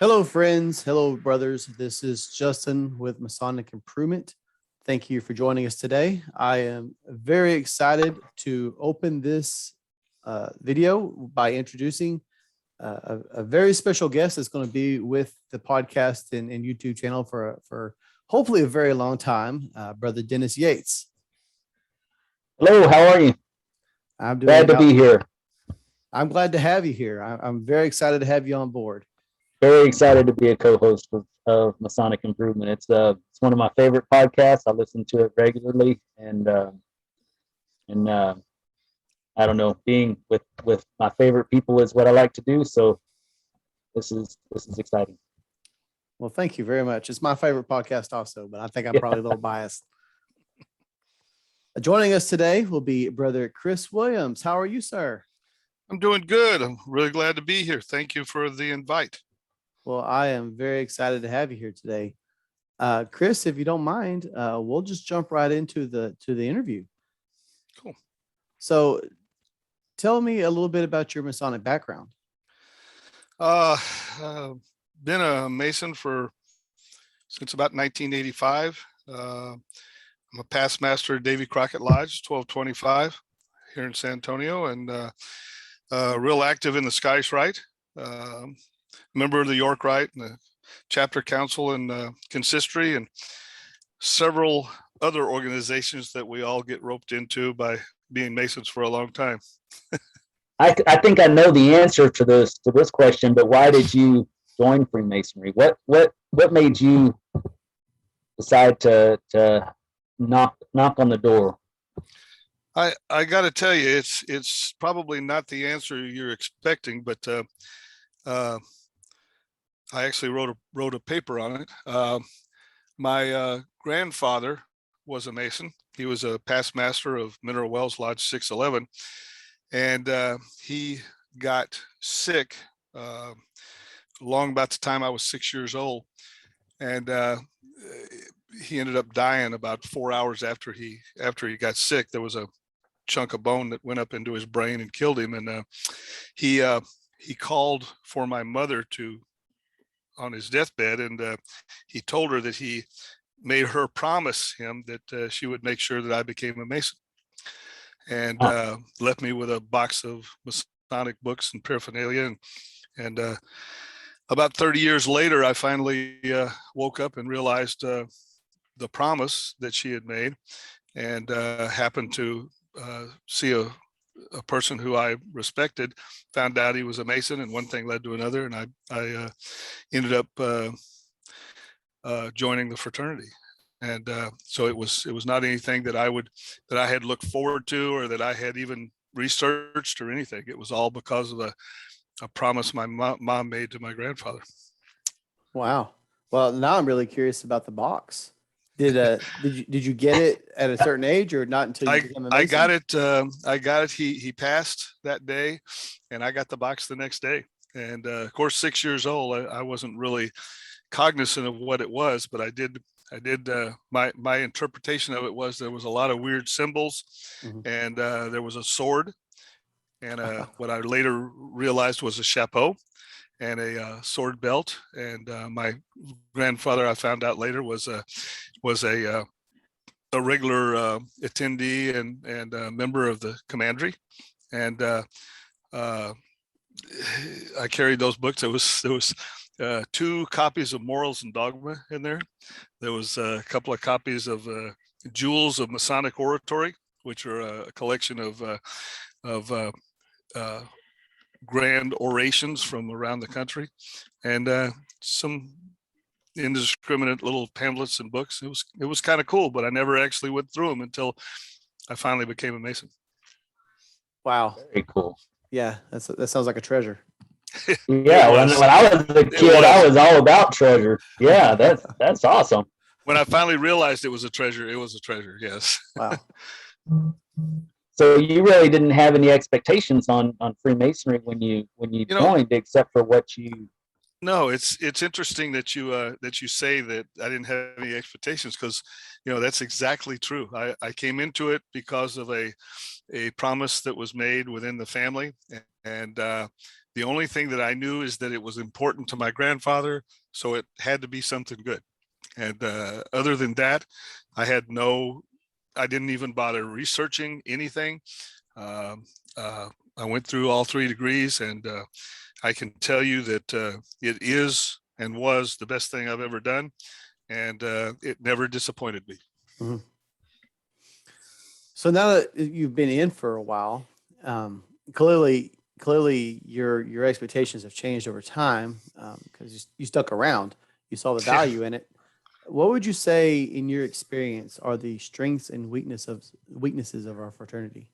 Hello, friends. Hello, brothers. This is Justin with Masonic Improvement. Thank you for joining us today. I am very excited to open this video by introducing a very special guest that's going to be with the podcast and YouTube channel for hopefully a very long time, Brother Dennis Yates. Hello, how are you? I'm doing glad to be here. I'm glad to have you here. I'm very excited to have you on board. Very excited to be a co-host of Masonic Improvement. It's one of my favorite podcasts. I listen to it regularly, and I don't know, being with my favorite people is what I like to do. So this is exciting. Well, thank you very much. It's my favorite podcast also, but I think I'm probably a little biased. Joining us today will be Brother Chris Williams. How are you, sir? I'm doing good. I'm really glad to be here. Thank you for the invite. Well, I am very excited to have you here today. Chris, if you don't mind, we'll just jump right into the interview. Cool. So tell me a little bit about your Masonic background. Been a Mason since about 1985. I'm a past master at Davy Crockett Lodge, 1225 here in San Antonio, and real active in the Sky's Rite. Member of the York Rite and the chapter council and consistory and several other organizations that we all get roped into by being Masons for a long time. I think I know the answer to this question, but why did you join Freemasonry? What made you decide to knock on the door? I got to tell you, it's probably not the answer you're expecting, but I actually wrote a paper on it. My grandfather was a Mason. He was a past master of Mineral Wells Lodge 611, and he got sick long about the time I was 6 years old, and he ended up dying about 4 hours after he got sick. There was a chunk of bone that went up into his brain and killed him, and he called for my mother on his deathbed, and he told her that he made her promise him that she would make sure that I became a Mason, and left me with a box of Masonic books and paraphernalia, and about 30 years later, I finally woke up and realized the promise that she had made, and happened to see a person who I respected, found out he was a Mason, and one thing led to another, and I ended up joining the fraternity. And so it was not anything that I had looked forward to, or that I had even researched or anything. It was all because of a promise my mom made to my grandfather. Wow. Well, now I'm really curious about the box. Did you get it at a certain age, or not until you became a Mason? I got it. He passed that day, and I got the box the next day. And of course, 6 years old, I wasn't really cognizant of what it was, but I did. My interpretation of it was there was a lot of weird symbols, and there was a sword, and what I later realized was a chapeau, and a sword belt. And my grandfather, I found out later, was a regular attendee and a member of the commandery. And I carried those books. There was 2 copies of Morals and Dogma in there. There was a couple of copies of Jewels of Masonic Oratory, which are a collection of grand orations from around the country, and some indiscriminate little pamphlets and books. It was kind of cool, but I never actually went through them until I finally became a Mason. Wow. Very cool. Yeah, that sounds like a treasure. Yeah, when I was a kid, I was all about treasure. Yeah, that's awesome. When I finally realized it was a treasure, yes. Wow. So you really didn't have any expectations on Freemasonry when you joined, except for what you. No, it's interesting that you say that I didn't have any expectations, because that's exactly true. I came into it because of a a promise that was made within the family. And the only thing that I knew is that it was important to my grandfather, so it had to be something good. And other than that, I didn't even bother researching anything. Um, I went through all 3 degrees, and I can tell you that it is and was the best thing I've ever done, and it never disappointed me. Mhm. So now that you've been in for a while, clearly your expectations have changed over time, because you stuck around. You saw the Yeah. value in it. What would you say, in your experience, are the strengths and weaknesses of our fraternity?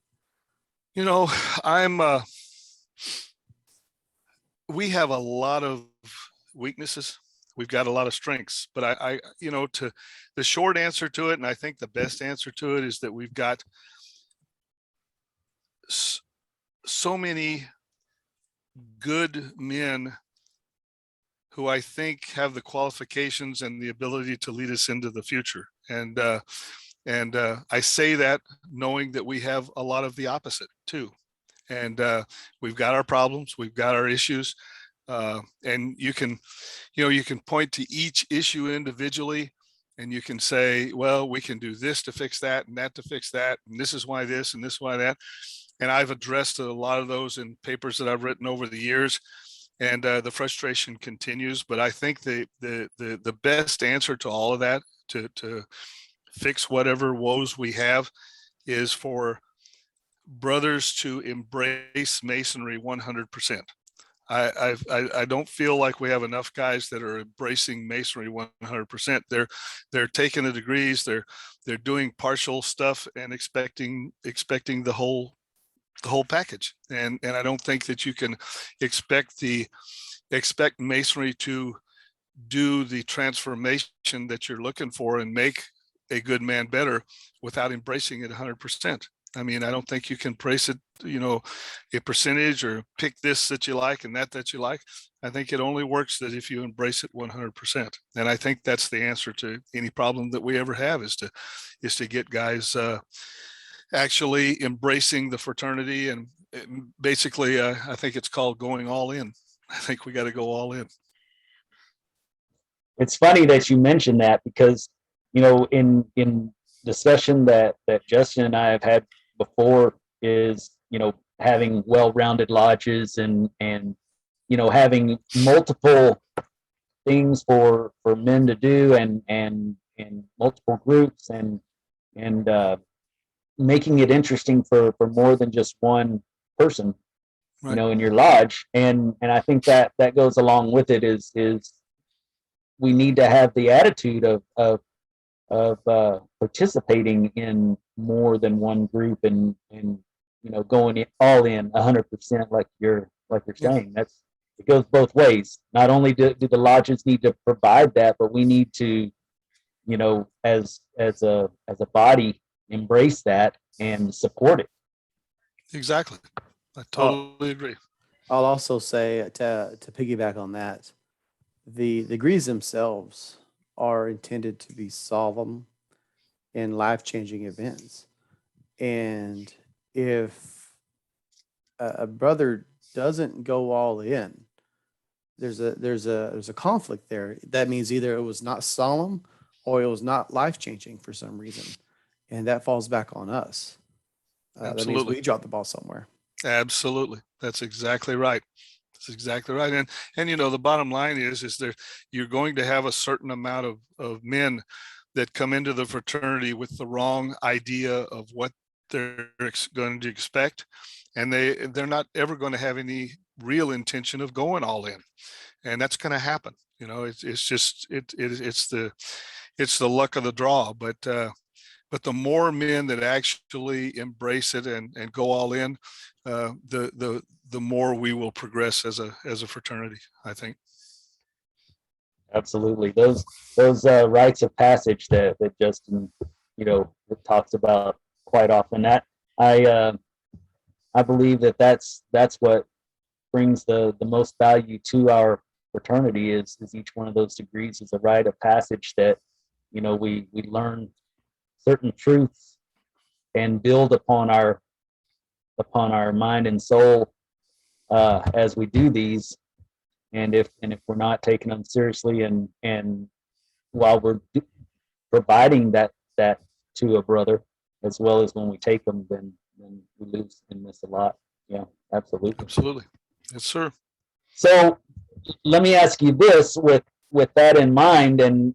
You know, we have a lot of weaknesses. We've got a lot of strengths, but to the short answer to it, and I think the best answer to it, is that we've got so many good men who I think have the qualifications and the ability to lead us into the future. And I say that knowing that we have a lot of the opposite too. And we've got our problems, we've got our issues, and you can point to each issue individually, and you can say, well, we can do this to fix that, and that to fix that, and this is why this, and this is why that. And I've addressed a lot of those in papers that I've written over the years, and the frustration continues. But I think the best answer to all of that, to fix whatever woes we have, is for brothers to embrace Masonry 100%. I don't feel like we have enough guys that are embracing Masonry 100%. They're taking the degrees, they're doing partial stuff and expecting the whole package. And I don't think that you can expect Masonry to do the transformation that you're looking for and make a good man better without embracing it 100%. I mean, I don't think you can price it, a percentage, or pick this that you like and that you like. I think it only works that if you embrace it 100%. And I think that's the answer to any problem that we ever have, is to get guys actually embracing the fraternity. And basically, I think it's called going all in. I think we got to go all in. It's funny that you mentioned that, because in discussion that Justin and I have had before, is having well-rounded lodges, and having multiple things for men to do, and multiple groups, and making it interesting for more than just one person, Right. in your lodge. And I think that goes along with it, is we need to have the attitude of participating in more than one group, and going all in 100%, like you're saying. It goes both ways. Not only do the lodges need to provide that, but we need to, as a body, embrace that and support it. Exactly. I totally agree. I'll also say, to piggyback on that, the degrees themselves are intended to be solemn and life-changing events. And if a brother doesn't go all in, there's a conflict there. That means either it was not solemn or it was not life-changing for some reason, and that falls back on us. That means Absolutely. we dropped the ball somewhere. Absolutely. That's exactly right. That's exactly right. And the bottom line is you're going to have a certain amount of men that come into the fraternity with the wrong idea of what they're going to expect, and they're not ever going to have any real intention of going all in, and that's going to happen. It's just it's the luck of the draw. But the more men that actually embrace it and go all in, the more we will progress as a fraternity, I think. Absolutely. Those rites of passage that Justin, talks about quite often. That I believe that's what brings the most value to our fraternity, is each one of those degrees is a rite of passage that, we learn certain truths and build upon our upon our mind and soul as we do these. And if we're not taking them seriously, and while we're providing that to a brother, as well as when we take them, then we lose and miss a lot. Yeah, absolutely. Absolutely. Yes, sir. So let me ask you this, with that in mind, and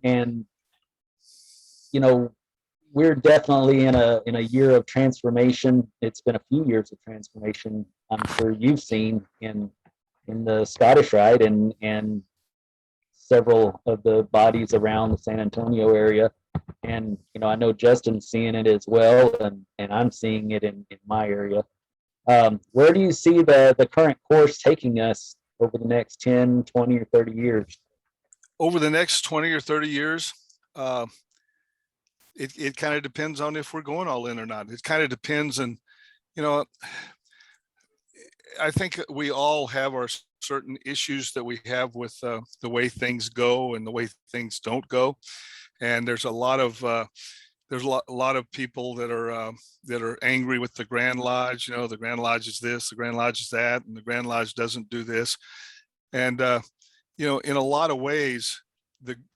you know, we're definitely in a year of transformation. It's been a few years of transformation. I'm sure you've seen in the Scottish Rite and several of the bodies around the San Antonio area. And, you know, I know Justin's seeing it as well, and I'm seeing it in my area. Where do you see the current course taking us over the next 10, 20, or 30 years? Over the next 20 or 30 years, it kind of depends on if we're going all in or not. It kind of depends. And, you know, I think we all have our certain issues that we have with the way things go and the way things don't go. And there's a lot of people that are angry with the Grand Lodge. You know, the Grand Lodge is this, the Grand Lodge is that, and the Grand Lodge doesn't do this. And you know, in a lot of ways,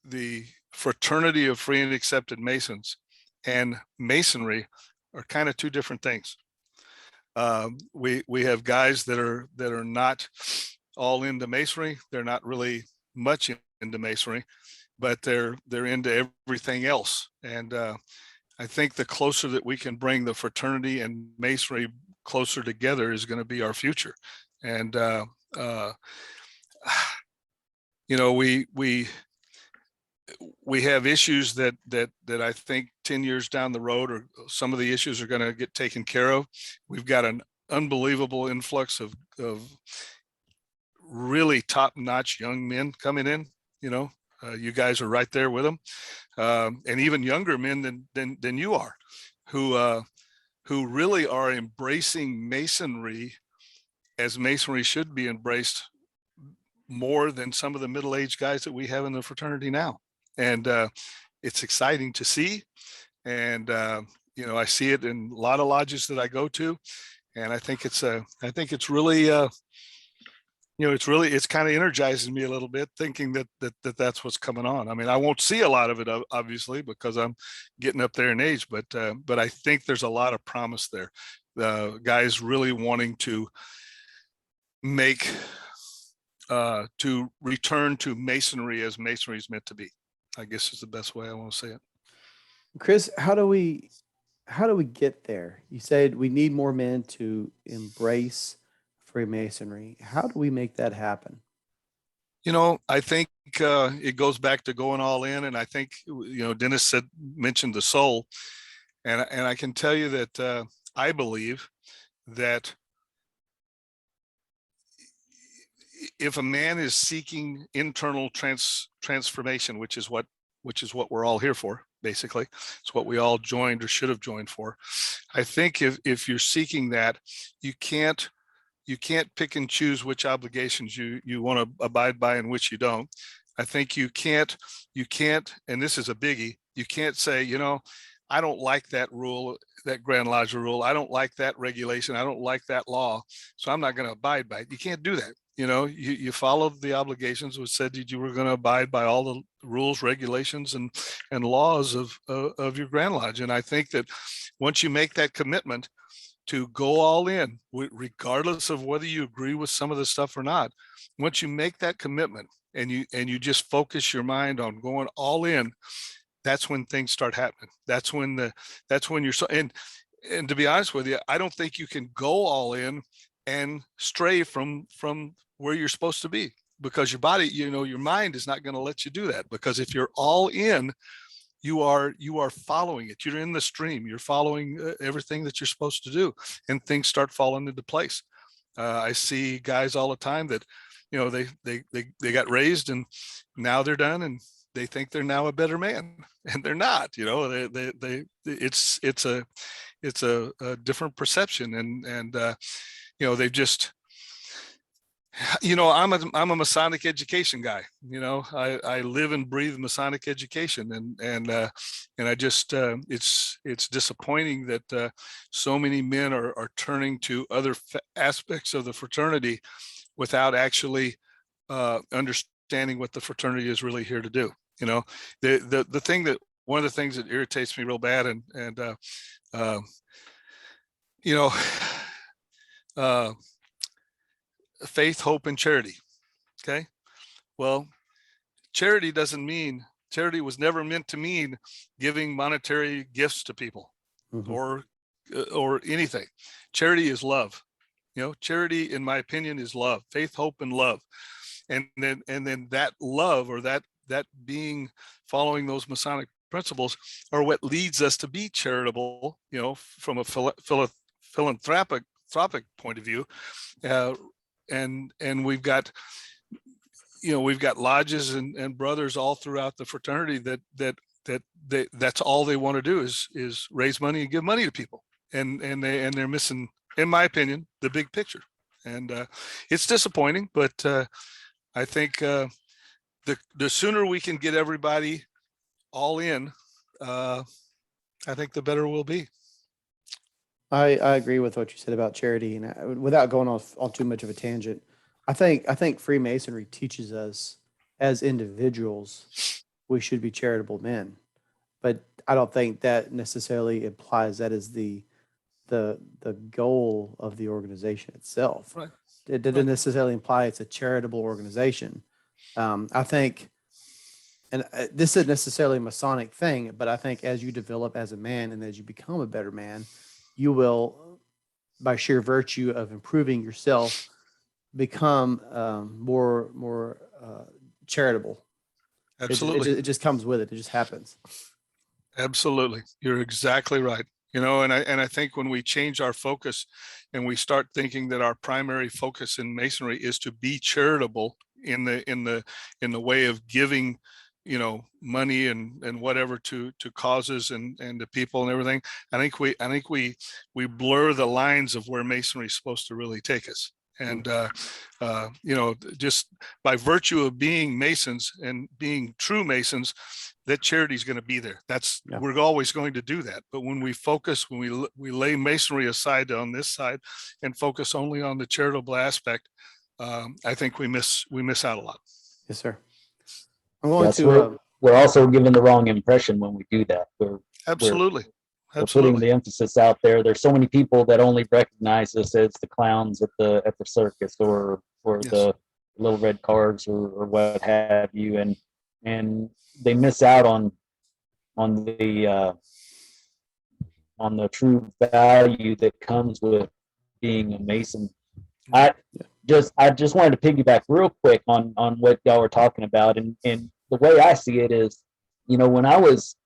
the fraternity of free and accepted Masons and Masonry are kind of two different things. We have guys that are not all into Masonry. They're not really much into Masonry, but they're into everything else. And I think the closer that we can bring the fraternity and Masonry closer together is going to be our future. And you know, we have issues that I think 10 years down the road, or some of the issues are going to get taken care of. We've got an unbelievable influx of really top-notch young men coming in. You know, you guys are right there with them, and even younger men than you are, who really are embracing Masonry as Masonry should be embraced, more than some of the middle-aged guys that we have in the fraternity now. And it's exciting to see. And you know, I see it in a lot of lodges that I go to, and I think it's really you know, it's kind of energizing me a little bit, thinking that's what's coming on. I mean, I won't see a lot of it, obviously, because I'm getting up there in age, but I think there's a lot of promise there. The guys really wanting to make to return to Masonry as Masonry is meant to be, I guess is the best way I want to say it. Chris, how do we get there? You said we need more men to embrace Freemasonry. How do we make that happen? You know, I think it goes back to going all in, and I think, you know, Dennis mentioned the soul, and I can tell you that I believe that if a man is seeking internal transformation, which is what we're all here for, basically, it's what we all joined or should have joined for. I think if you're seeking that, you can't pick and choose which obligations you want to abide by and which you don't. I think you can't, and this is a biggie, you can't say, you know, I don't like that rule, that Grand Lodge rule. I don't like that regulation. I don't like that law, so I'm not going to abide by it. You can't do that. You know, you followed the obligations, which said that you were going to abide by all the rules, regulations, and laws of your Grand Lodge. And I think that once you make that commitment to go all in, regardless of whether you agree with some of the stuff or not, once you make that commitment and you just focus your mind on going all in, that's when things start happening. That's when you're so, and to be honest with you, I don't think you can go all in and stray from where you're supposed to be, because your body, you know, your mind is not going to let you do that. Because if you're all in, you are following it. You're in the stream. You're following everything that you're supposed to do, and things start falling into place. I see guys all the time that, you know, they got raised and now they're done, and they think they're now a better man, and they're not. You know, it's a different perception, and you know, they've just I'm a Masonic education guy. I live and breathe Masonic education, and I just it's disappointing that so many men are turning to other aspects of the fraternity without actually understanding what the fraternity is really here to do. The thing that one of the things that irritates me real bad, and uh, you know, uh, faith, hope, and charity. Okay. Well, charity was never meant to mean giving monetary gifts to people Mhm. or anything. Charity is love. Charity, in my opinion, is love. Faith, hope, and love. And then that love, or that being, following those Masonic principles, are what leads us to be charitable, from a philanthropic point of view. And we've got lodges and brothers all throughout the fraternity that's all they want to do is raise money and give money to people, and they're missing, in my opinion, the big picture. And it's disappointing, but I think the sooner we can get everybody all in, I think the better we'll be. I agree with what you said about charity, and without going off on too much of a tangent, I think Freemasonry teaches us as individuals we should be charitable men, but I don't think that necessarily implies that is the goal of the organization itself. Right. It didn't necessarily imply it's a charitable organization. I think, and this isn't necessarily a Masonic thing, but I think as you develop as a man and as you become a better man, you will, by sheer virtue of improving yourself, become more charitable. Absolutely. It just comes with it. It just happens. Absolutely. You're exactly right. And I think when we change our focus and we start thinking that our primary focus in Masonry is to be charitable in the way of giving, money and whatever to causes and to people and everything, I think we blur the lines of where Masonry is supposed to really take us. And just by virtue of being Masons and being true Masons, that charity is going to be there. We're always going to do that. But when we focus, when we lay Masonry aside on this side and focus only on the charitable aspect, I think we miss out a lot. Yes, sir. I'm going to. We're also given the wrong impression when we do that. Absolutely. We're putting the emphasis out there. There's so many people that only recognize us as the clowns at the circus or Yes. the little red cars or what have you, and they miss out on the true value that comes with being a Mason. I just wanted to piggyback real quick on what y'all were talking about, and the way I see it is, when I was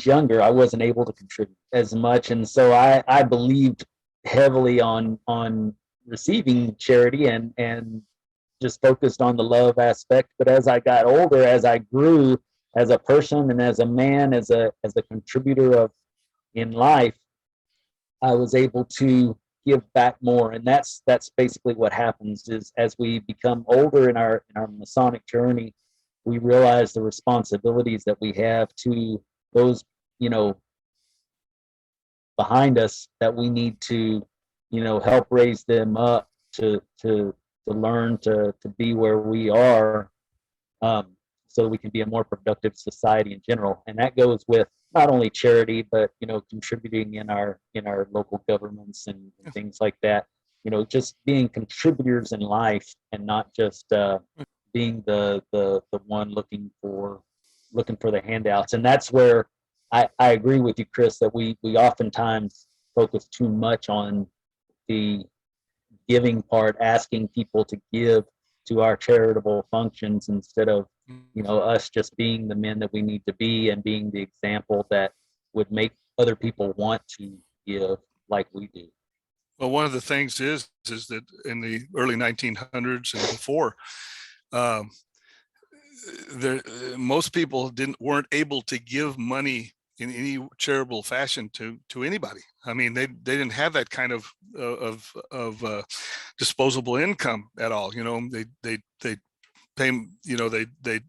younger, I wasn't able to contribute as much, and so I believed heavily on receiving charity and just focused on the love aspect. But as I got older, as I grew as a person and as a man, as a contributor in life, I was able to give back more, and that's basically what happens. Is as we become older in our Masonic journey, we realize the responsibilities that we have to those behind us, that we need to help raise them up to learn to be where we are, so that we can be a more productive society in general. And that goes with not only charity, but contributing in our local governments and things like that. Just being contributors in life, and not just being the one looking for the handouts. And that's where I agree with you, Chris, that we oftentimes focus too much on the giving part, asking people to give to our charitable functions, instead of us just being the men that we need to be, and being the example that would make other people want to give like we do. Well, one of the things is that in the early 1900s and before, most people weren't able to give money in any charitable fashion to anybody. I mean, they didn't have that kind of disposable income at all. You know, they pay, you know, they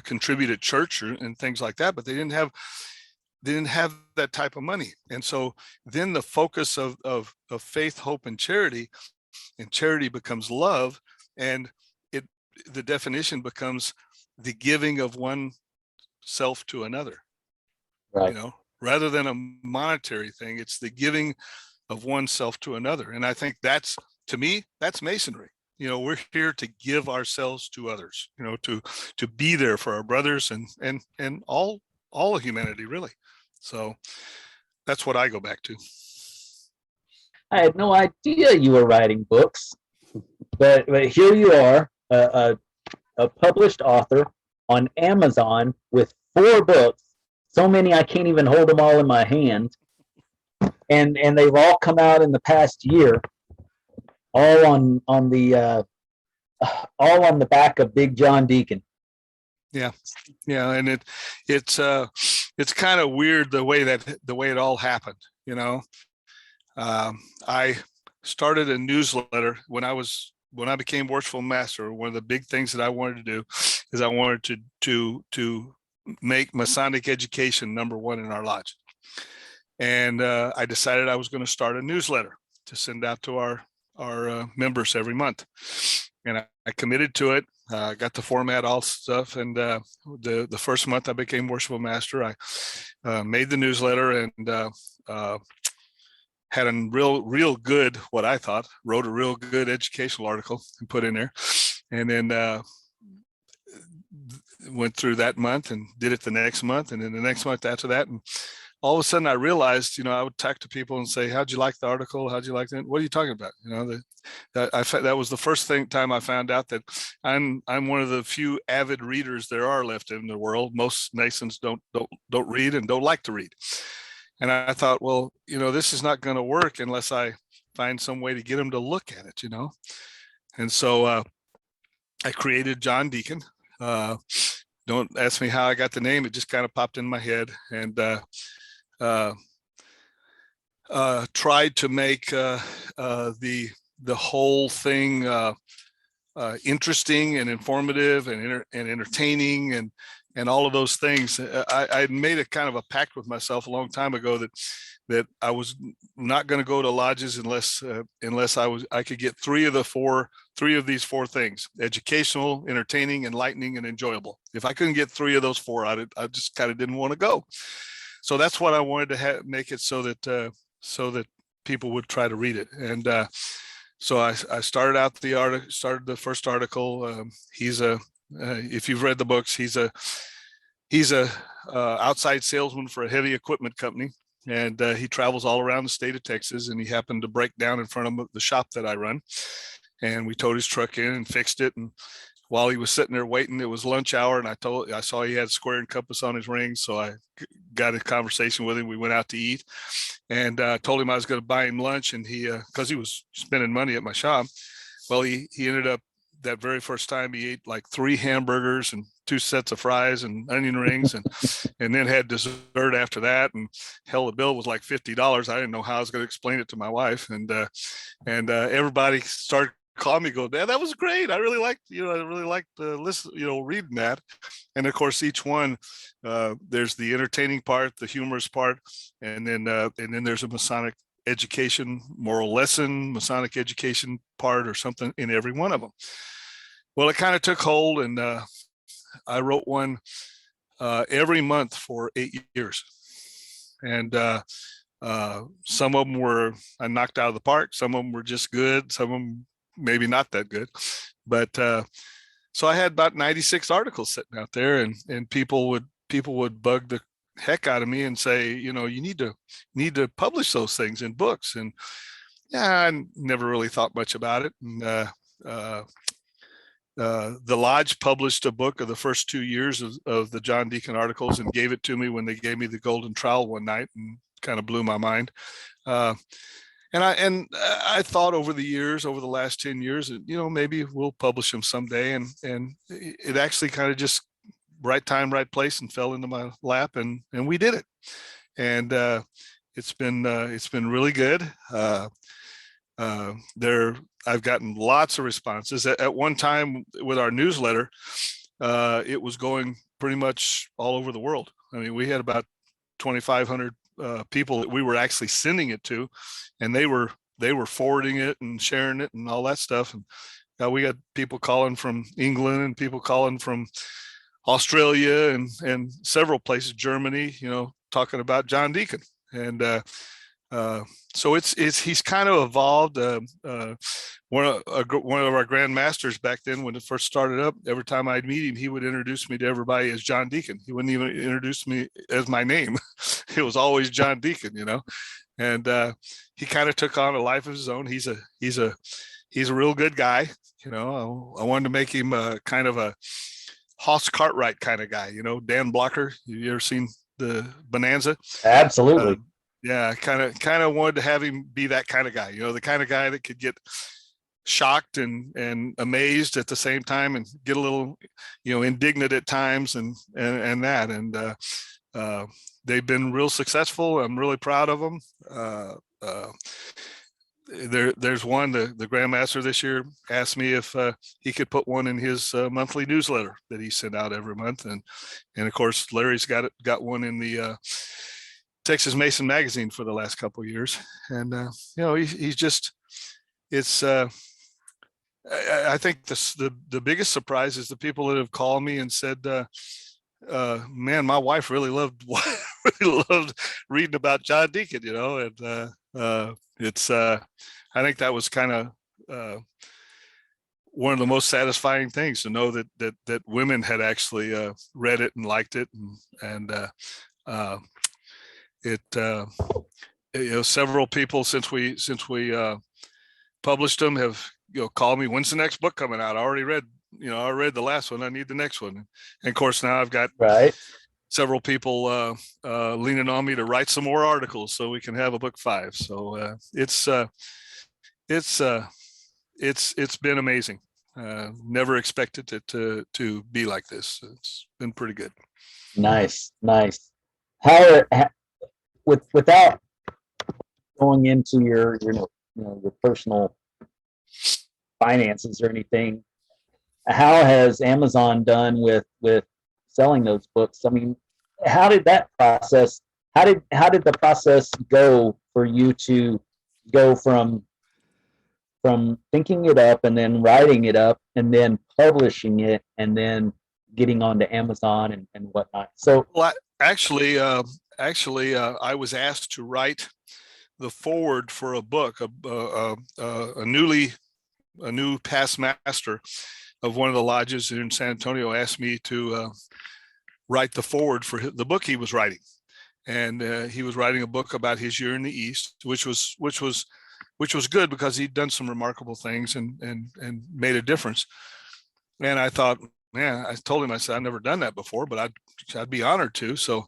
contribute at church and things like that, but they didn't have that type of money. And so then the focus of faith, hope, and charity becomes love, and the definition becomes the giving of one self to another. Right. You know, rather than a monetary thing, it's the giving of oneself to another. And I think that's, to me, that's Masonry. You know, we're here to give ourselves to others, you know, to be there for our brothers and all of humanity, really. So that's what I go back to. I had no idea you were writing books, but here you are, a published author on Amazon with 4 books. So many I can't even hold them all in my hand, and they've all come out in the past year, all on the back of Big John Deacon. Yeah, and it's kind of weird the way it all happened. You know, I started a newsletter when I became worshipful master. One of the big things that I wanted to do is I wanted to make Masonic education #1 in our lodge. And I decided I was going to start a newsletter to send out to our members every month. And I committed to it. Got the format, all stuff. And the first month I became worshipful master, I made the newsletter and had a real good, what I thought, wrote a real good educational article and put in there. And then went through that month and did it the next month, and then the next month after that. And all of a sudden I realized, you know, I would talk to people and say, how'd you like the article? How'd you like that? What are you talking about? You know, that was the first time I found out that I'm one of the few avid readers there are left in the world. Most Masons don't read and don't like to read. And I thought, well, you know, this is not going to work unless I find some way to get them to look at it, you know? And so I created John Deacon. Don't ask me how I got the name. It just kind of popped in my head, and tried to make the whole thing interesting and informative and entertaining and all of those things. I made a kind of a pact with myself a long time ago that I was not going to go to lodges unless I could get three of these 4 things: educational, entertaining, enlightening, and enjoyable. If I couldn't get 3 of those 4, I just kind of didn't want to go. So that's what I wanted to make it so that people would try to read it. And so I started out started the first article. If you've read the books, he's a outside salesman for a heavy equipment company. And he travels all around the state of Texas, and he happened to break down in front of the shop that I run. And we towed his truck in and fixed it. And while he was sitting there waiting, it was lunch hour, and I saw he had square and compass on his ring. So I got a conversation with him. We went out to eat, and told him I was going to buy him lunch. And because he was spending money at my shop, well, he ended up, that very first time, he ate like 3 hamburgers and 2 sets of fries and onion rings, and then had dessert after that. And hell, the bill was like $50. I didn't know how I was going to explain it to my wife. And everybody started calling me, go, "Dad, that was great. I really liked listen, reading that." And of course, each one, there's the entertaining part, the humorous part, and then there's a Masonic education, moral lesson, Masonic education part, or something in every one of them. Well, it kind of took hold, and I wrote one every month for 8 years. And some of them were I knocked out of the park. Some of them were just good. Some of them maybe not that good. But so I had about 96 articles sitting out there, and people would bug the heck out of me and say, you need to publish those things in books. And yeah, I never really thought much about it. And the lodge published a book of the first 2 years of the John Deacon articles and gave it to me when they gave me the golden trowel one night, and kind of blew my mind. And I thought over the last 10 years, that, maybe we'll publish them someday. And it actually kind of just right time, right place, and fell into my lap, and we did it. And it's been really good. I've gotten lots of responses. At one time with our newsletter, it was going pretty much all over the world. I mean, we had about 2,500 people that we were actually sending it to, and they were forwarding it and sharing it and all that stuff. And we got people calling from England and people calling from Australia and several places, Germany, talking about John Deacon. And so he's kind of evolved. One of our Grand Masters back then, when it first started up, every time I'd meet him, he would introduce me to everybody as John Deacon. He wouldn't even introduce me as my name. It was always John Deacon, and he kind of took on a life of his own. He's a real good guy. I wanted to make him kind of a Hoss Cartwright kind of guy, Dan Blocker. You ever seen the Bonanza? Absolutely. Yeah, kind of wanted to have him be that kind of guy, the kind of guy that could get shocked and amazed at the same time, and get a little, indignant at times, and that. And they've been real successful. I'm really proud of them. There's one, the Grandmaster this year asked me if he could put one in his monthly newsletter that he sent out every month, and of course Larry's got one in the Texas Mason magazine for the last couple of years. And he's just, it's I think the biggest surprise is the people that have called me and said, man, my wife really loved reading about John Deacon, and it's I think that was kind of one of the most satisfying things, to know that women had actually read it and liked it, and several people since we published them have called me, when's the next book coming out? I already read the last one, I need the next one. And of course now I've got several people leaning on me to write some more articles so we can have a book 5. So it's been amazing. Never expected it to be like this. It's been pretty good. Nice. How without going into your your personal finances or anything, how has Amazon done with selling those books? I mean, how did the process go for you to go from thinking it up and then writing it up and then publishing it and then getting onto Amazon and whatnot? So, well, actually, I was asked to write the forward for a book. A new past master of one of the lodges in San Antonio asked me to write the forward for the book he was writing, and he was writing a book about his year in the East, which was good because he'd done some remarkable things and made a difference. And I thought, man, I told him, I said, I've never done that before, but I'd be honored to. So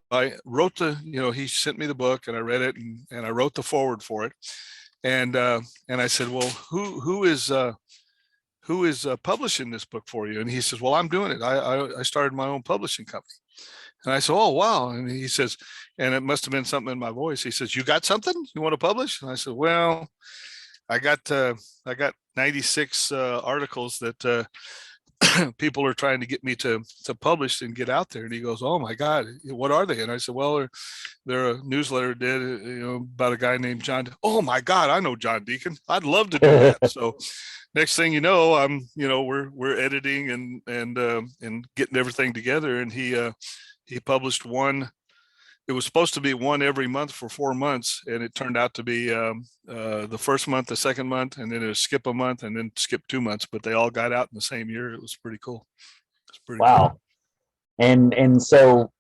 I wrote he sent me the book and I read it and I wrote the forward for it. And I said, well, who is publishing this book for you? And he says, well, I'm doing it. I started my own publishing company. And I said, oh, wow. And he says, and it must have been something in my voice. He says, you got something you want to publish? And I said, well, I got 96 articles that people are trying to get me to publish and get out there. And he goes, oh my God, what are they? And I said, well, they're a newsletter did, about a guy named John. Oh my God, I know John Deacon. I'd love to do that. So next thing you know, I'm, we're editing and getting everything together. And he published one. It was supposed to be one every month for 4 months, and it turned out to be the first month, the second month, and then it was skip a month, and then skip 2 months. But they all got out in the same year. It was pretty cool. It's pretty wow. Cool. And so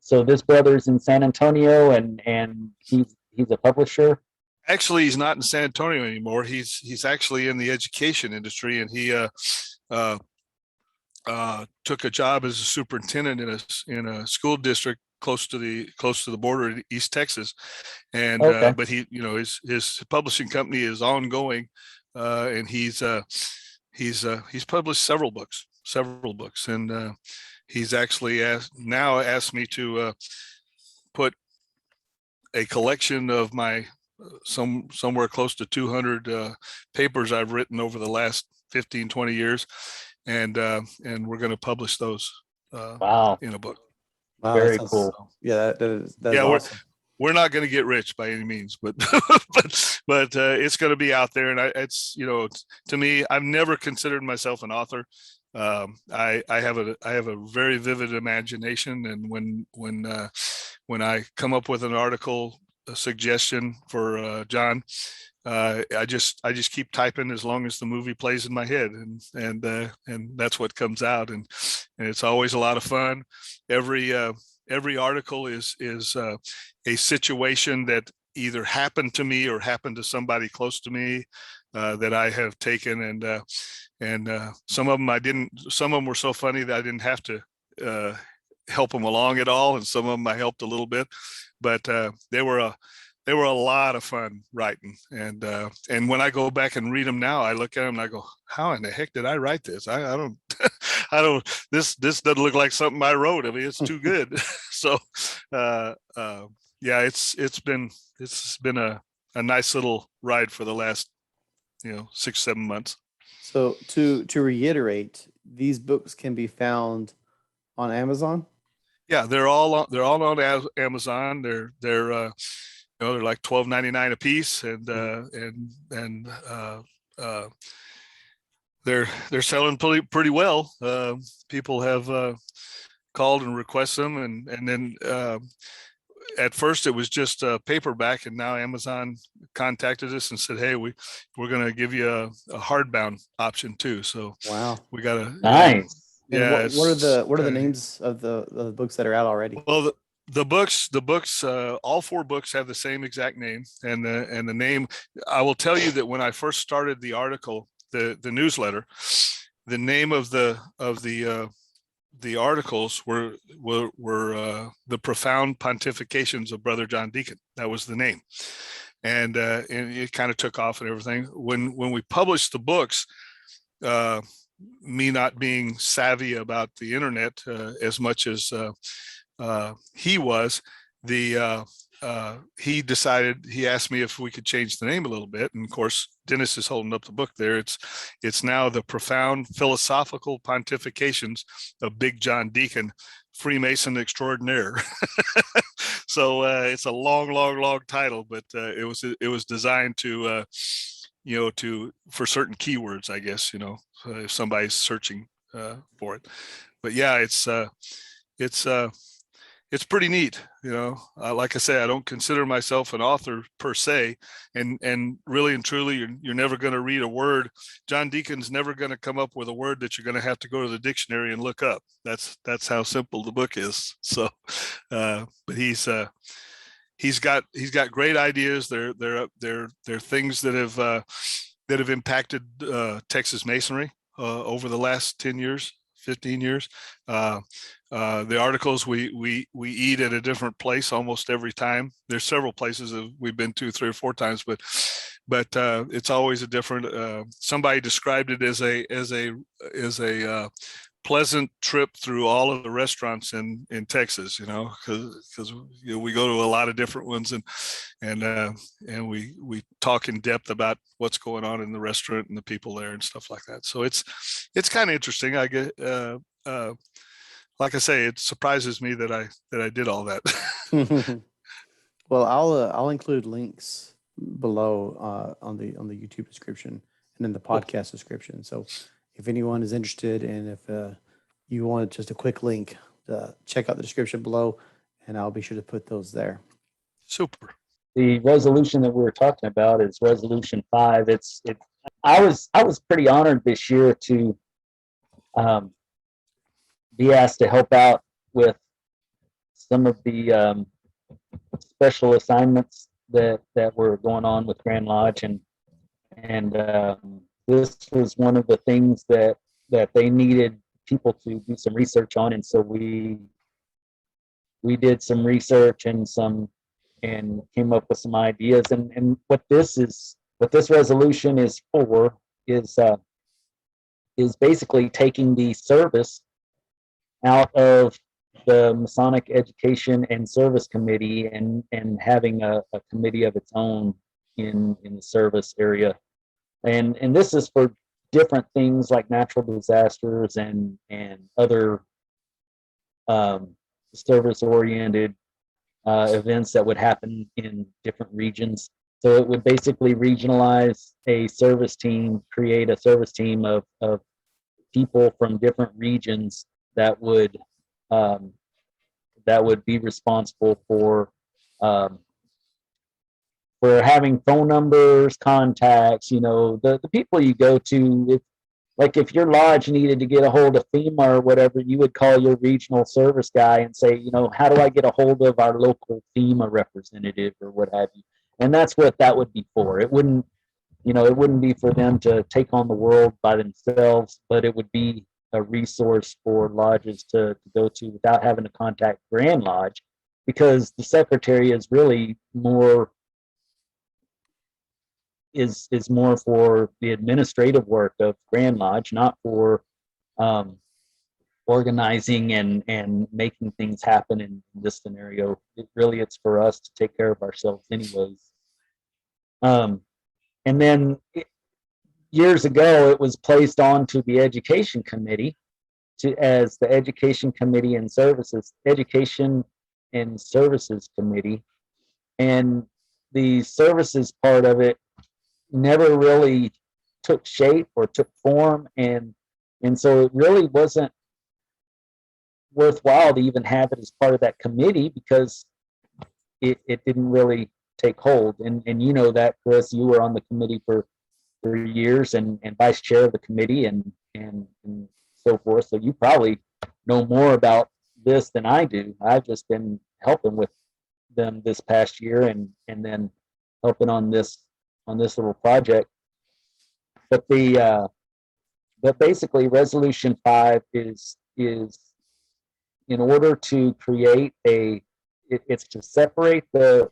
this brother's in San Antonio, and he's a publisher. Actually, he's not in San Antonio anymore. He's actually in the education industry, and he took a job as a superintendent in a school district close to the border in East Texas. And okay. But he, his publishing company is ongoing, and he's published several books, and he's actually asked me to put a collection of my somewhere close to 200 papers I've written over the last 15, 20 years. And we're going to publish those Wow. in a book. Wow, Very that sounds, cool. yeah, that is Yeah, awesome. we're not going to get rich by any means, but but it's going to be out there. And it's, you know, to me, I've never considered myself an author. I have a very vivid imagination, and when I come up with an article, a suggestion for John, I just keep typing as long as the movie plays in my head, and that's what comes out, and it's always a lot of fun. Every article is a situation that either happened to me or happened to somebody close to me that I have taken, and some of them some of them were so funny that I didn't have to help them along at all, and some of them I helped a little bit, but they were a lot of fun writing, and when I go back and read them now, I look at them and I go, how in the heck did I write this? I don't I don't, this doesn't look like something I wrote. I mean, it's too good. So yeah, it's been a nice little ride for the last 6-7 months. So to reiterate, these books can be found on Amazon. Yeah, they're all on Amazon. They're like $12.99 a piece, and they're selling pretty well. People have called and request them, and then at first it was just paperback, and now Amazon contacted us and said, hey, we're going to give you a hardbound option too. So wow, we got a nice. Yeah. What are the names of the books that are out already? Well, the books, all 4 books have the same exact name, and the name. I will tell you that when I first started the article, the newsletter, the name of the articles were the Profound Pontifications of Brother John Deacon. That was the name, and it kind of took off and everything. When we published the books, me not being savvy about the internet as much as he was, he decided, he asked me if we could change the name a little bit, and of course Dennis is holding up the book there. It's now the Profound Philosophical Pontifications of Big John Deacon, Freemason Extraordinaire. So it's a long title, but it was designed to for certain keywords, I guess, if somebody's searching for it. But yeah, it's pretty neat. Like I say, I don't consider myself an author per se, and really and truly, you're never going to read a word. John Deacon's never going to come up with a word that you're going to have to go to the dictionary and look up. That's how simple the book is. So, but he's got great ideas. They're things that have impacted Texas Masonry over the last 10 years, 15 years. The articles, we eat at a different place almost every time. There's several places that we've been to 3 or 4 times, but it's always a different. Somebody described it as a pleasant trip through all of the restaurants in Texas, because we go to a lot of different ones, and we talk in depth about what's going on in the restaurant and the people there and stuff like that. So it's kind of interesting. I get like I say, it surprises me that I did all that. Well, I'll include links below on the YouTube description and in the podcast description. So if anyone is interested, and if you want just a quick link, check out the description below, and I'll be sure to put those there. Super. The resolution that we were talking about is resolution 5. I was pretty honored this year to be asked to help out with some of the special assignments that were going on with Grand Lodge, and this was one of the things that they needed people to do some research on, and so we did some research and came up with some ideas, and what this resolution is for is basically taking the service out of the Masonic Education and Service Committee and having a committee of its own in the service area. And this is for different things like natural disasters and other service-oriented events that would happen in different regions. So it would basically regionalize a service team, create a service team of people from different regions that would be responsible for having phone numbers, contacts, the people you go to. If your lodge needed to get a hold of FEMA or whatever, you would call your regional service guy and say, how do I get a hold of our local FEMA representative or what have you? And that's what that would be for. It wouldn't be for them to take on the world by themselves, but it would be a resource for lodges to go to without having to contact Grand Lodge, because the secretary is really more for the administrative work of Grand Lodge, not for organizing and making things happen in this scenario. It's for us to take care of ourselves anyways. And then years ago, it was placed onto the Education Committee as the Education Committee and Education and Services Committee. And the services part of it never really took shape or took form, and so it really wasn't worthwhile to even have it as part of that committee, because it didn't really take hold. And that, Chris, you were on the committee for years and vice chair of the committee and so forth, so you probably know more about this than I do. I've just been helping with them this past year and then helping on this little project. But basically Resolution 5 is in order to create it's to separate the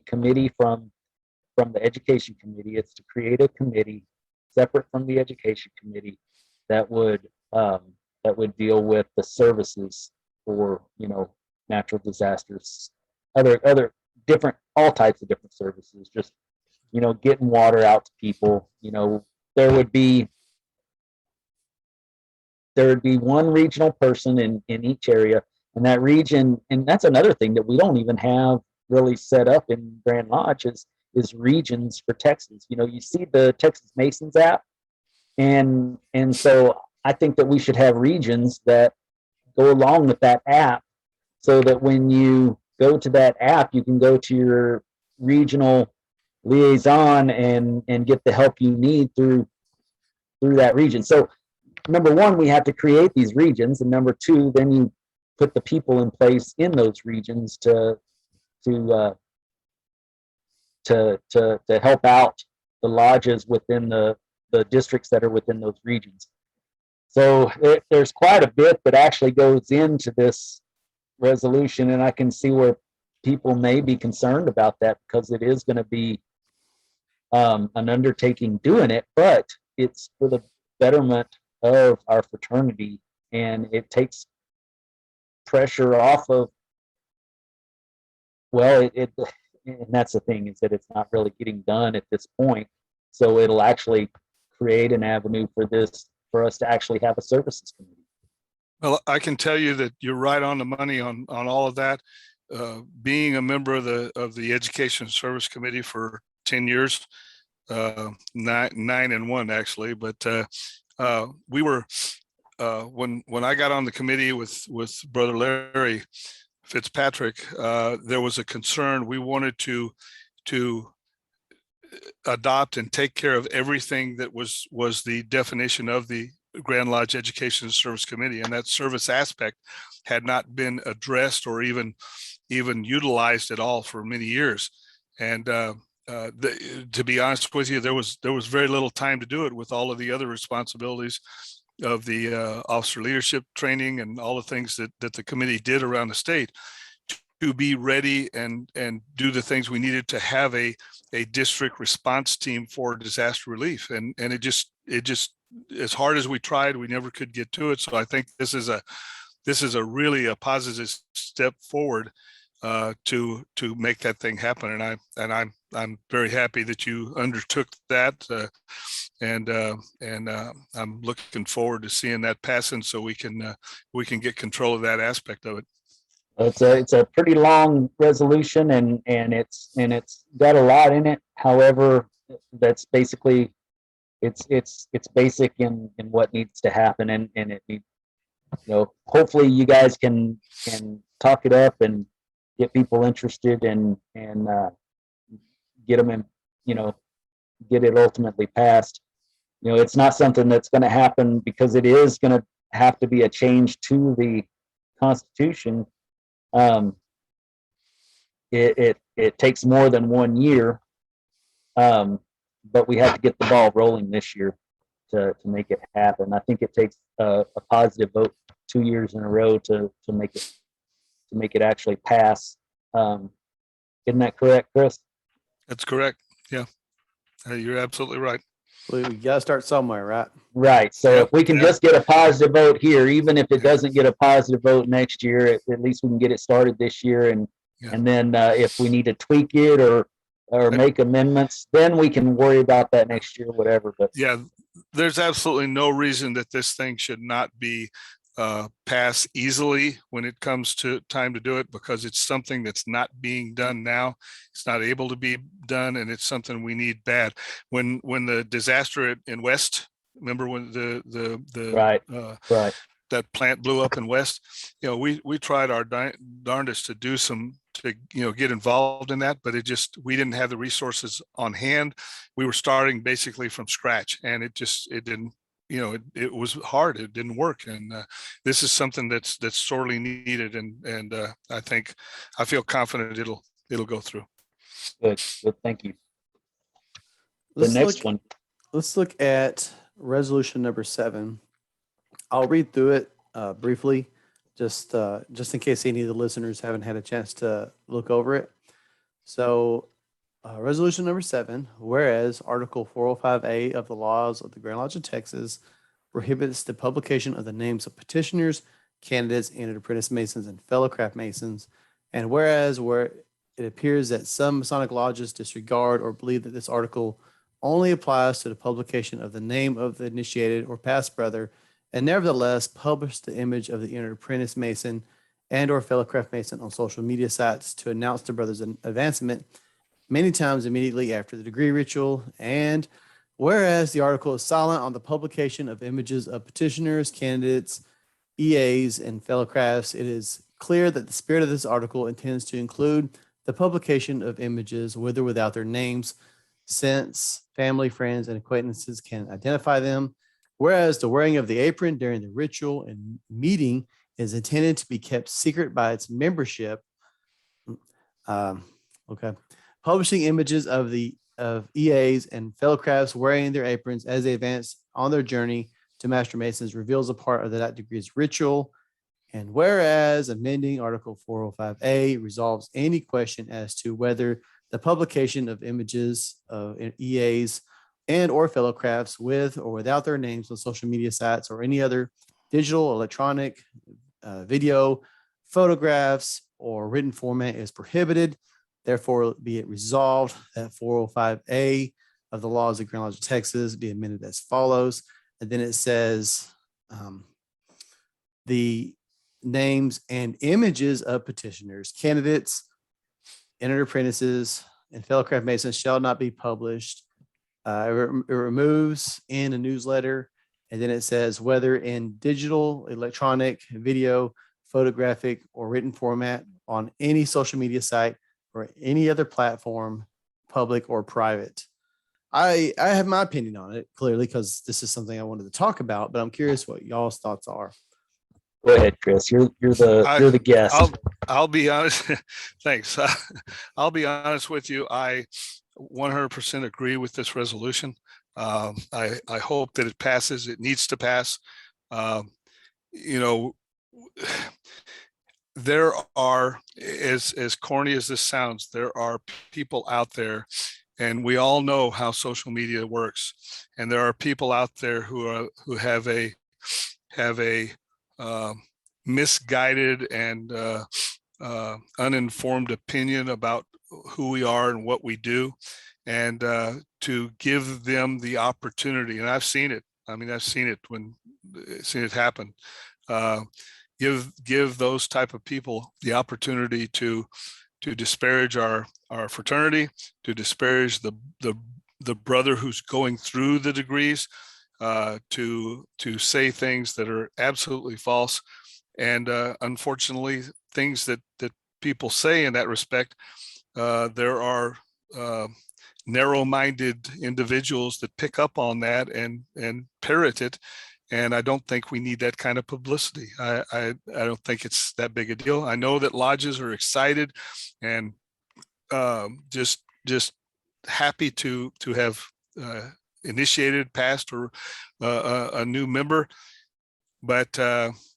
committee from the Education Committee. It's to create a committee separate from the Education Committee that would deal with the services for natural disasters, other different, all types of different services, just getting water out to people. There would be one regional person in each area, and that region, and that's another thing that we don't even have really set up in Grand Lodge is regions for Texas. You see the Texas Masons app, and so I think that we should have regions that go along with that app, so that when you go to that app, you can go to your regional liaison and get the help you need through that region. So number one, we have to create these regions, and number two, then you put the people in place in those regions to help out the lodges within the districts that are within those regions. So there's quite a bit that actually goes into this resolution, and I can see where people may be concerned about that, because it is going to be an undertaking doing it, but it's for the betterment of our fraternity, and it takes pressure off of, and that's the thing, is that it's not really getting done at this point. So it'll actually create an avenue for us to actually have a services committee. Well, I can tell you that you're right on the money on all of that. Being a member of the Education Service Committee for 10 years, 9 and 1 actually, but we were when I got on the committee with Brother Larry Fitzpatrick, there was a concern. We wanted to adopt and take care of everything that was the definition of the Grand Lodge Education and Service Committee, and that service aspect had not been addressed or even utilized at all for many years. And to be honest with you, there was very little time to do it with all of the other responsibilities of the officer leadership training and all the things that the committee did around the state to be ready and do the things we needed to have a district response team for disaster relief. And it just as hard as we tried, we never could get to it. So I think this is a really a positive step forward to make that thing happen. And I'm very happy that you undertook that. And I'm looking forward to seeing that passing so we can get control of that aspect of it. It's a pretty long resolution, and it's got a lot in it. However, that's basically it's basic in what needs to happen, and it needs, hopefully you guys can talk it up and get people interested and get them in, get it ultimately passed. It's not something that's going to happen, because it is going to have to be a change to the Constitution. It takes more than 1 year, but we have to get the ball rolling this year to make it happen. I think it takes a positive vote 2 years in a row to make it actually pass. Isn't that correct, Chris? That's correct. Yeah, you're absolutely right. We got to start somewhere, right? Right. So Yep. if we can just get a positive vote here, even if it doesn't get a positive vote next year, at least we can get it started this year. And then if we need to tweak it or make amendments, then we can worry about that next year, whatever. But yeah, there's absolutely no reason that this thing should not be pass easily when it comes to time to do it, because it's something that's not being done now. It's not able to be done, and it's something we need bad. When the disaster in West, remember when the right. that plant blew up in West, we tried our darndest to do to get involved in that, but we didn't have the resources on hand. We were starting basically from scratch, and it didn't. It was hard. It didn't work, and this is something that's sorely needed, and I feel confident it'll go through. Good. Thank you. The next one. Let's look at resolution number 7. I'll read through it briefly, just in case any of the listeners haven't had a chance to look over it. So, resolution number 7, whereas Article 405A of the laws of the Grand Lodge of Texas prohibits the publication of the names of petitioners, candidates, and apprentice Masons and fellow craft Masons, and whereas where it appears that some Masonic lodges disregard or believe that this article only applies to the publication of the name of the initiated or past brother, and nevertheless publish the image of the entered apprentice Mason and or fellow craft Mason on social media sites to announce the brother's advancement, many times immediately after the degree ritual. And whereas the article is silent on the publication of images of petitioners, candidates, EAs, and fellow crafts, it is clear that the spirit of this article intends to include the publication of images with or without their names, since family, friends, and acquaintances can identify them. Whereas the wearing of the apron during the ritual and meeting is intended to be kept secret by its membership. Okay. Publishing images of EAs and fellow crafts wearing their aprons as they advance on their journey to Master Masons reveals a part of that degree's ritual. And whereas amending Article 405A resolves any question as to whether the publication of images of EAs and or fellow crafts with or without their names on social media sites or any other digital, electronic, video, photographs, or written format is prohibited. Therefore, be it resolved that 405A of the laws of Grand Lodge of Texas be amended as follows. And then it says the names and images of petitioners, candidates, entered apprentices, and fellow craft Masons shall not be published. It removes in a newsletter, and then it says whether in digital, electronic, video, photographic, or written format on any social media site or any other platform, public or private. I have my opinion on it, clearly, because this is something I wanted to talk about, but I'm curious what y'all's thoughts are. Go ahead, Chris. You're the guest. I'll be honest. Thanks. I'll be honest with you. I 100% agree with this resolution. I hope that it passes. It needs to pass. There are, as corny as this sounds, there are people out there And we all know how social media works. And there are people out there who have a misguided and uninformed opinion about who we are and what we do, and to give them the opportunity. And I've seen it. I mean, I've seen it happen. Give those type of people the opportunity to disparage our fraternity, to disparage the brother who's going through the degrees, to say things that are absolutely false. And unfortunately, things that people say in that respect, there are narrow-minded individuals that pick up on that and parrot it. And I don't think we need that kind of publicity. I don't think it's that big a deal. I know that lodges are excited and just happy to have initiated, passed, or a new member. But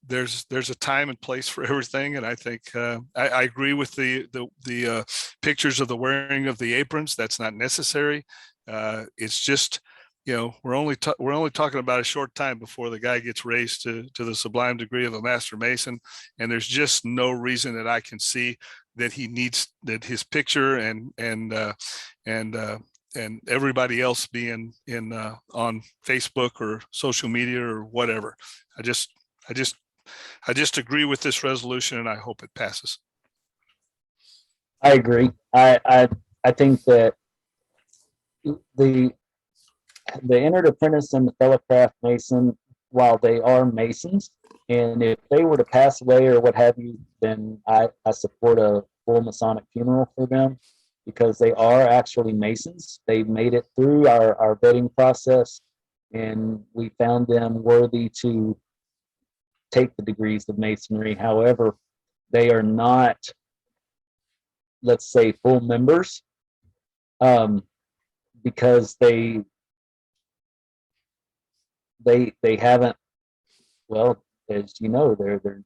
there's a time and place for everything, and I think I agree with the pictures of the wearing of the aprons. That's not necessary. It's just, we're only talking about a short time before the guy gets raised to the sublime degree of a Master Mason, and there's just no reason that I can see that he needs that his picture and everybody else being on Facebook or social media or whatever. I just agree with this resolution, and I hope it passes. I agree. I think that the entered apprentice and the fellow craft mason, while they are masons, and if they were to pass away or what have you, then I support a full Masonic funeral for them, because they are actually masons. They made it through our vetting process, and we found them worthy to take the degrees of masonry. However, they are not, let's say, full members, because they haven't, well, as you know, you're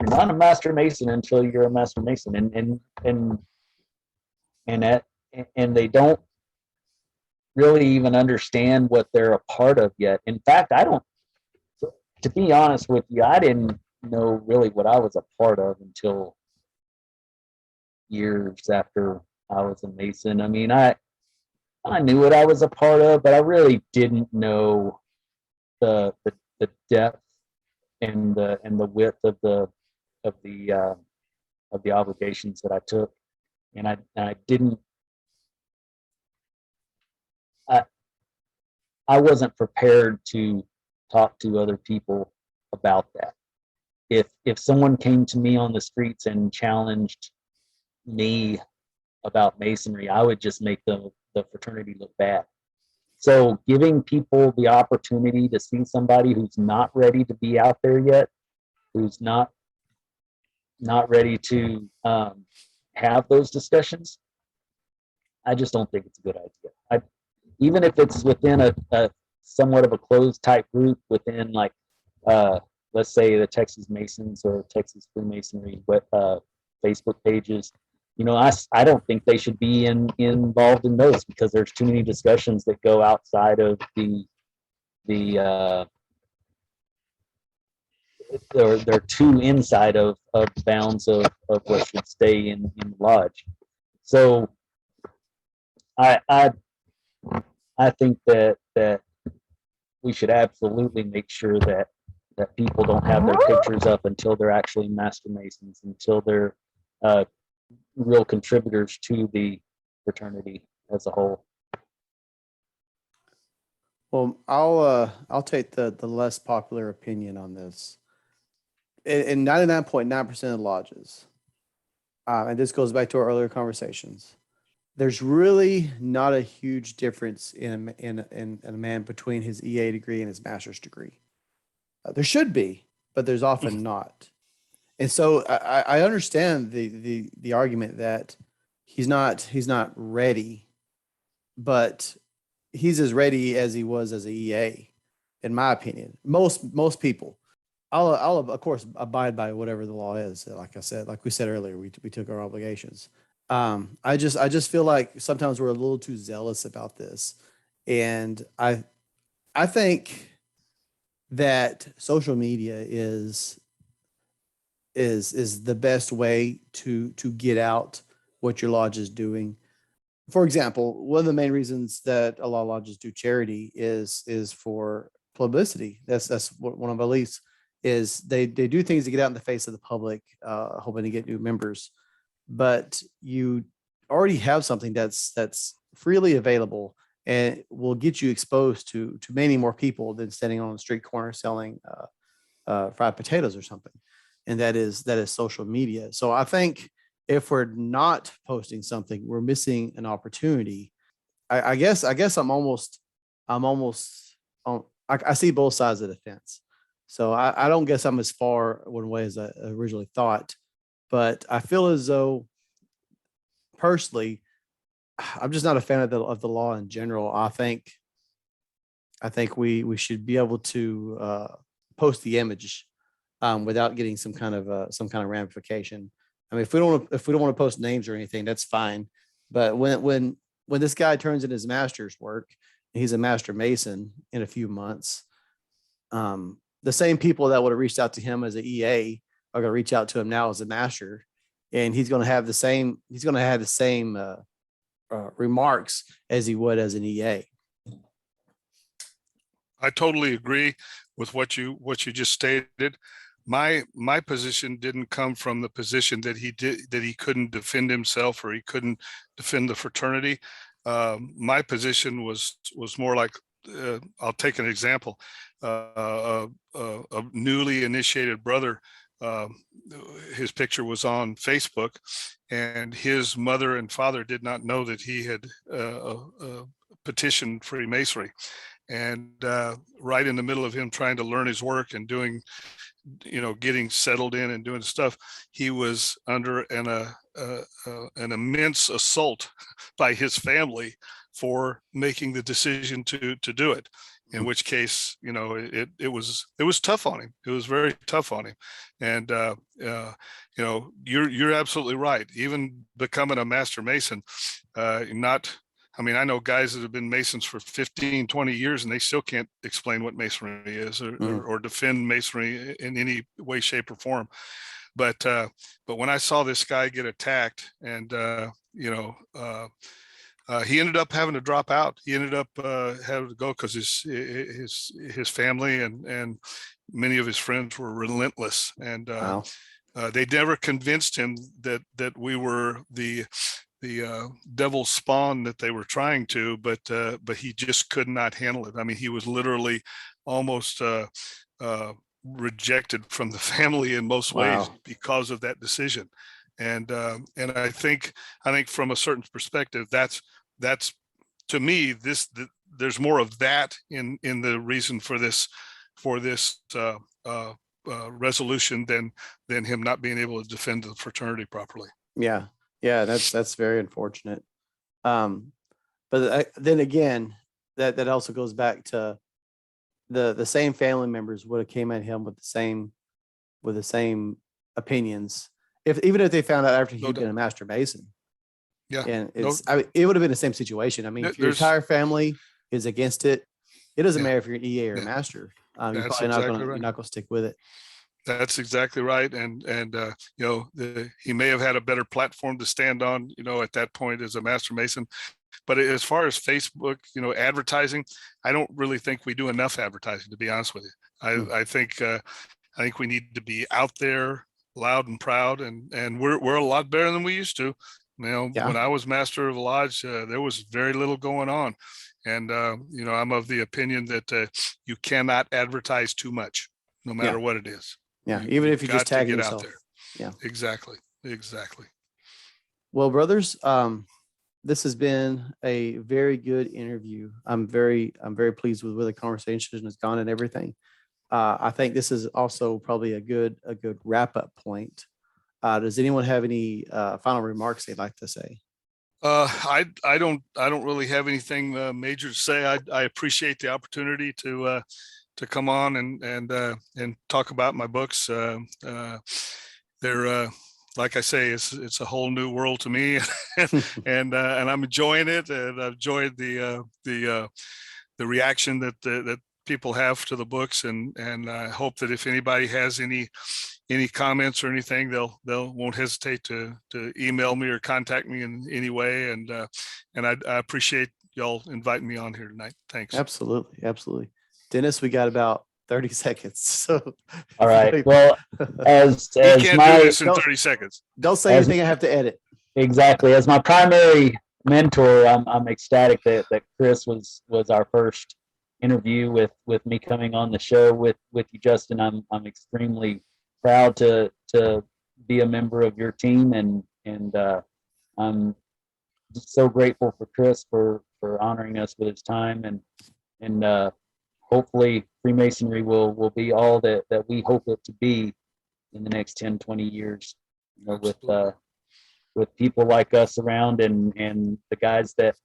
not a Master Mason until you're a Master Mason, and they don't really even understand what they're a part of yet. In fact, to be honest with you, I didn't know really what I was a part of until years after I was a Mason. I mean, I knew what I was a part of, but I really didn't know the depth and the width of the obligations that I took, and I didn't. I wasn't prepared to talk to other people about that. If someone came to me on the streets and challenged me about masonry, I would just make the fraternity look bad. So giving people the opportunity to see somebody who's not ready to be out there yet, who's not ready to have those discussions, I just don't think it's a good idea. Even if it's within a somewhat of a closed type group within, like, let's say the Texas Masons or Texas Freemasonry Facebook pages, I don't think they should be involved in those, because there's too many discussions that go outside of they're too inside of bounds of what should stay in the lodge. So I think that we should absolutely make sure that people don't have their pictures up until they're actually Master Masons, until they're real contributors to the fraternity as a whole. Well, I'll take the less popular opinion on this. In 99.9% of lodges, and this goes back to our earlier conversations, there's really not a huge difference in a man between his EA degree and his master's degree. There should be, but there's often not. And so I understand the argument that he's not ready, but he's as ready as he was as a EA, in my opinion. Most people. I'll of course abide by whatever the law is. Like I said, like we said earlier, we took our obligations. I just feel like sometimes we're a little too zealous about this. And I think that social media is the best way to get out what your lodge is doing. For example, one of the main reasons that a lot of lodges do charity is for publicity. That's what one of my beliefs is. They do things to get out in the face of the public, hoping to get new members. But you already have something that's freely available and will get you exposed to many more people than standing on the street corner selling fried potatoes or something. And that is social media. So I think if we're not posting something, we're missing an opportunity. I guess I'm almost on. I see both sides of the fence. So I don't guess I'm as far one way as I originally thought, but I feel as though personally, I'm just not a fan of the law in general. I think we should be able to post the image without getting some kind of ramification. I mean, if we don't want to post names or anything, that's fine. But when this guy turns in his master's work, he's a master mason in a few months. The same people that would have reached out to him as an EA are going to reach out to him now as a master, and he's going to have the same. He's going to have the same remarks as he would as an EA. I totally agree with what you just stated. My position didn't come from the position that he couldn't defend himself or he couldn't defend the fraternity. My position was more like, I'll take an example. A newly initiated brother, his picture was on Facebook, and his mother and father did not know that he had petitioned Freemasonry. And right in the middle of him trying to learn his work and doing, getting settled in and doing stuff, he was under an immense assault by his family for making the decision to do it. In which case, it was tough on him. It was very tough on him. And you're absolutely right. Even becoming a master mason, I know guys that have been Masons for 15, 20 years, and they still can't explain what Masonry is or defend Masonry in any way, shape, or form. But when I saw this guy get attacked and, he ended up having to drop out. He ended up having to go because his family and many of his friends were relentless. And Wow. they never convinced him that we were the devil's spawn that they were trying to, but he just could not handle it. I mean, he was literally almost rejected from the family in most ways Wow. because of that decision. And I think from a certain perspective, that's to me, there's more of that in the reason for this resolution than him not being able to defend the fraternity properly. Yeah. Yeah. That's very unfortunate. But then again, that also goes back to the same family members would have came at him with the same opinions even if they found out after he'd been a master mason. Yeah. And it would have been the same situation. I mean, if your entire family is against it, it doesn't matter if you're an EA or a master. You're probably you're not going to stick with it. That's exactly right. And he may have had a better platform to stand on, at that point as a master mason. But as far as Facebook, advertising, I don't really think we do enough advertising, to be honest with you. I think we need to be out there loud and proud, and we're a lot better than we used to. When I was master of the lodge, there was very little going on. And, I'm of the opinion that you cannot advertise too much, no matter what it is. Yeah. Even if you just tag yourself. Out there. Yeah, exactly. Well, brothers, this has been a very good interview. I'm very pleased with where the conversation has gone and everything. I think this is also probably a good wrap up point. Does anyone have any final remarks they'd like to say? I don't really have anything major to say. I appreciate the opportunity to come on and talk about my books. They're like I say, it's a whole new world to me, and I'm enjoying it, and I've enjoyed the reaction that people have to the books, and I hope that if anybody has any comments or anything, they'll won't hesitate to email me or contact me in any way, and I appreciate y'all inviting me on here tonight. Thanks. Absolutely. Absolutely. Dennis, we got about 30 seconds. So All right. Well, as You can't do my this in don't- 30 seconds. don't say as- anything I have to edit. exactly as my primary mentor, I'm ecstatic that Chris was our first interview with me coming on the show with you, Justin. I'm extremely proud to be a member of your team, and I'm just so grateful for Chris for honoring us with his time, and hopefully Freemasonry will be all that we hope it to be in the next 10, 20 years, you know, with people like us around, and the guys that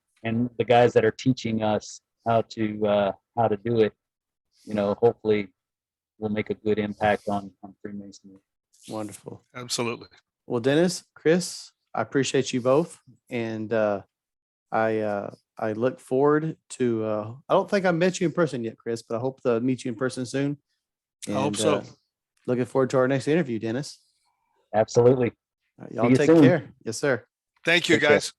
are teaching us how to do it. You know, hopefully we'll make a good impact on Freemasonry. Wonderful. Absolutely. Well, Dennis, Chris, I appreciate you both. And I look forward to, I don't think I met you in person yet, Chris, but I hope to meet you in person soon. I hope And, so. Looking forward to our next interview, Dennis. Absolutely. All right, y'all you take soon. care. Yes, sir. Thank you, Take care. guys.